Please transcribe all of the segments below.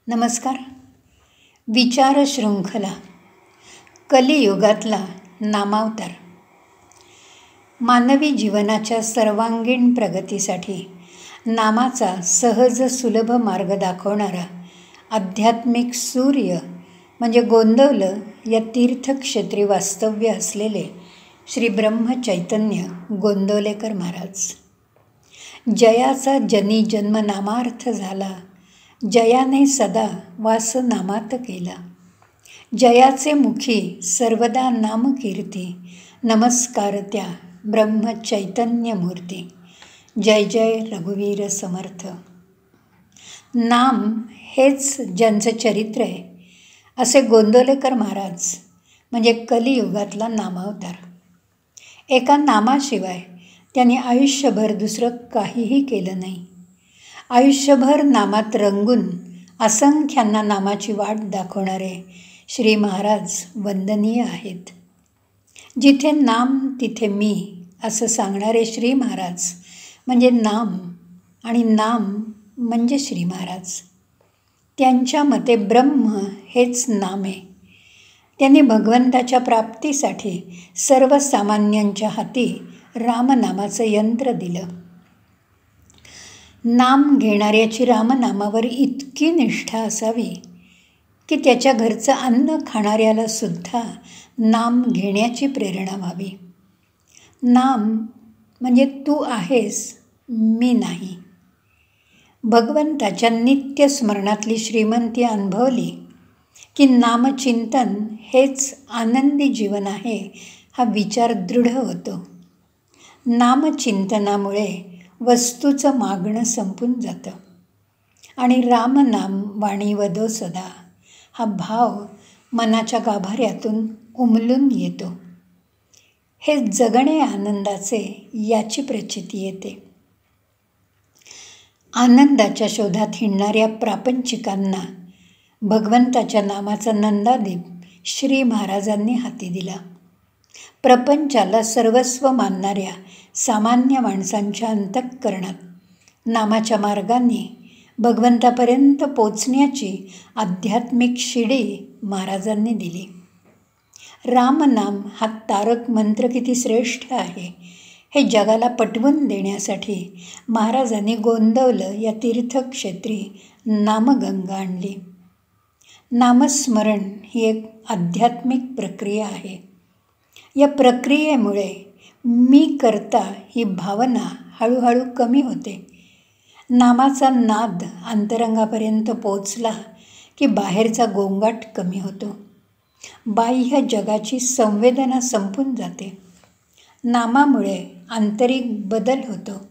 नमस्कार. विचार शृंखला, कलियुगातला नामावतार. मानवी जीवनाच्या सर्वांगीण प्रगतीसाठी नामाचा सहज सुलभ मार्ग दाखवणारा आध्यात्मिक सूर्य म्हणजे गोंदवलं या तीर्थक्षेत्री वास्तव्य असलेले श्री ब्रह्मचैतन्य गोंदवलेकर महाराज. जयाचा जनी जन्म नामार्थ झाला, जयाने सदा वास नामात केला. जयाचे मुखी सर्वदा नामकीर्ती, नमस्कार त्या ब्रह्मचैतन्य मूर्ती. जय जय रघुवीर समर्थ. नाम हेच ज्यांचं चरित्र आहे असे गोंदवलेकर महाराज म्हणजे कलियुगातला नामावतार. एका नामाशिवाय त्यांनी आयुष्यभर दुसरं काहीही केलं नाही. आयुष्यभर नामात रंगून असंख्यांना नामाची वाट दाखवणारे श्री महाराज वंदनीय आहेत. जिथे नाम तिथे मी असं सांगणारे श्री महाराज म्हणजे नाम आणि नाम म्हणजे श्री महाराज. त्यांच्या मते ब्रह्म हेच नाम आहे. त्यांनी भगवंताच्या प्राप्तीसाठी सर्वसामान्यांच्या हाती रामनामाचं यंत्र दिलं. नाम घेणाऱ्याची रामनामावर इतकी निष्ठा असावी की त्याच्या घरचं अन्न खाणाऱ्याला सुद्धा नाम घेण्याची प्रेरणा व्हावी. नाम म्हणजे तू आहेस, मी नाही. भगवंताच्या नित्य स्मरणातली श्रीमंती अनुभवली की नामचिंतन हेच आनंदी जीवन आहे हा विचार दृढ होतो. नामचिंतनामुळे वस्तूचं मागणं संपून जातं आणि रामनाम वाणी वदो सदा हा भाव मनाच्या गाभाऱ्यातून उमलून येतो. हे जगणे आनंदाचे याची प्रचिती येते. आनंदाच्या शोधात हिंडणाऱ्या प्रापंचिकांना भगवंताच्या नामाचा नंदादीप श्री महाराजांनी हाती दिला. प्रपंचाला सर्वस्व मानणाऱ्या सामान्य माणसांच्या अंतःकरणात नामाच्या मार्गाने भगवंतापर्यंत पोचण्याची आध्यात्मिक शिडी महाराजांनी दिली. रामनाम हा तारक मंत्र किती श्रेष्ठ आहे हे जगाला पटवून देण्यासाठी महाराजांनी गोंदवलं या तीर्थक्षेत्री नामगंगा आणली. नामस्मरण ही एक आध्यात्मिक प्रक्रिया आहे. या प्रक्रियेमुळे मी करता ही भावना हळूहळू कमी होते. नामाचा नाद अंतरंगापर्यंत पोचला की बाहेरचा गोंगाट कमी होतो. बाह्य जगाची संवेदना संपून जाते. नामामुळे आंतरिक बदल होतो.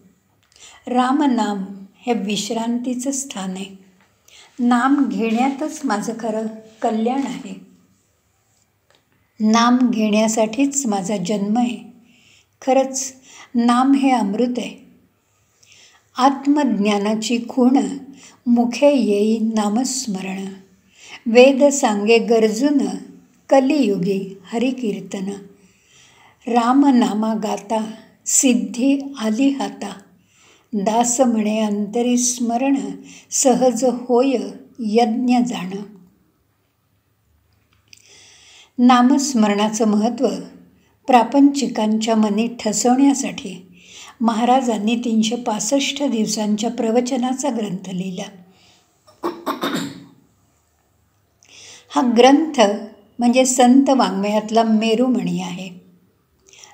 रामनाम हे विश्रांतीचं स्थान आहे. नाम घेण्यातच माझं खरं कल्याण आहे. नाम घेण्यासाठीच माझा जन्म आहे. खरंच नाम हे अमृत आहे. आत्मज्ञानाची खूण मुखे येई नामस्मरण, वेद सांगे गरजून कलियुगी हरिकीर्तन. रामनामा गाता सिद्धी आली हाता, दास म्हणे अंतरी स्मरण, सहज होय यज्ञ जाण. नामस्मरणाचं महत्त्व प्रापंचिकांच्या मनी ठसवण्यासाठी महाराजांनी 365 दिवसांच्या प्रवचनाचा ग्रंथ लिहिला. हा ग्रंथ म्हणजे संत वाङ्मयातला मेरुमणी आहे.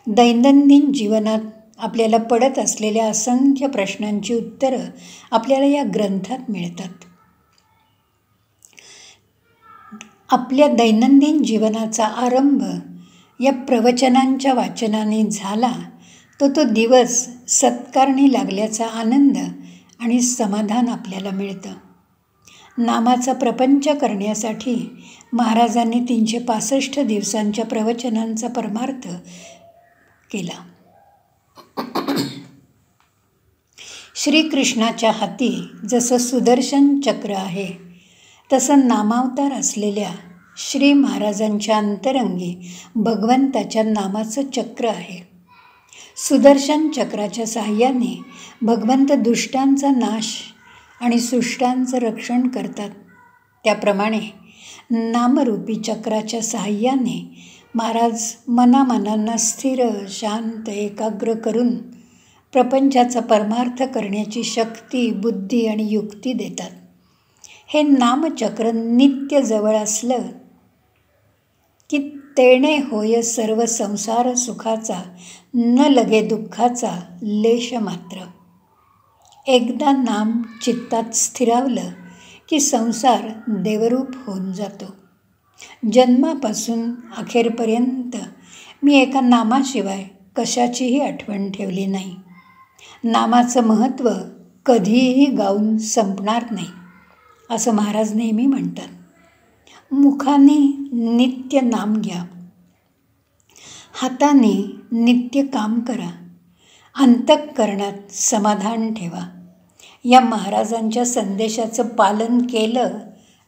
दैनंदिन जीवनात आपल्याला पडत असलेल्या असंख्य प्रश्नांची उत्तरं आपल्याला या ग्रंथात मिळतात. आपल्या दैनंदिन जीवनाचा आरंभ या प्रवचनांच्या वाचनाने झाला तो दिवस सत्कारणी लागल्याचा आनंद आणि समाधान आपल्याला मिळतं. नामाचा प्रपंच करण्यासाठी महाराजांनी 365 दिवसांच्या प्रवचनांचा परमार्थ केला. श्रीकृष्णाच्या हाती जसं सुदर्शन चक्र आहे तसं नामावतार असलेल्या श्री महाराजांच्या अंतरंगी भगवंताच्या नामाचं चक्र आहे. सुदर्शन चक्राच्या साहाय्याने भगवंत दुष्टांचा नाश आणि सुष्टांचं रक्षण करतात. त्याप्रमाणे नामरूपी चक्राच्या साहाय्याने महाराज मनामनांना स्थिर, शांत, एकाग्र करून प्रपंचाचा परमार्थ करण्याची शक्ती, बुद्धी आणि युक्ती देतात. हे नामचक्र नित्य जवळ असलं की तेणे होय सर्व संसार सुखाचा, न लगे दुःखाचा लेश मात्र. एकदा नाम चित्तात स्थिरावलं की संसार देवरूप होऊन जातो. जन्मापासून अखेरपर्यंत मी एका नामाशिवाय कशाचीही आठवण ठेवली नाही. नामाचं महत्त्व कधीही गाऊन संपणार नाही, असं महाराज नेहमी म्हणतात. मुखाने नित्य नाम घ्या, हाताने नित्य काम करा, अंतःकरणात समाधान ठेवा. या महाराजांच्या संदेशाचं पालन केलं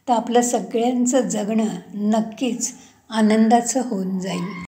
तर आपलं सगळ्यांचं जगणं नक्कीच आनंदाचं होऊन जाईल.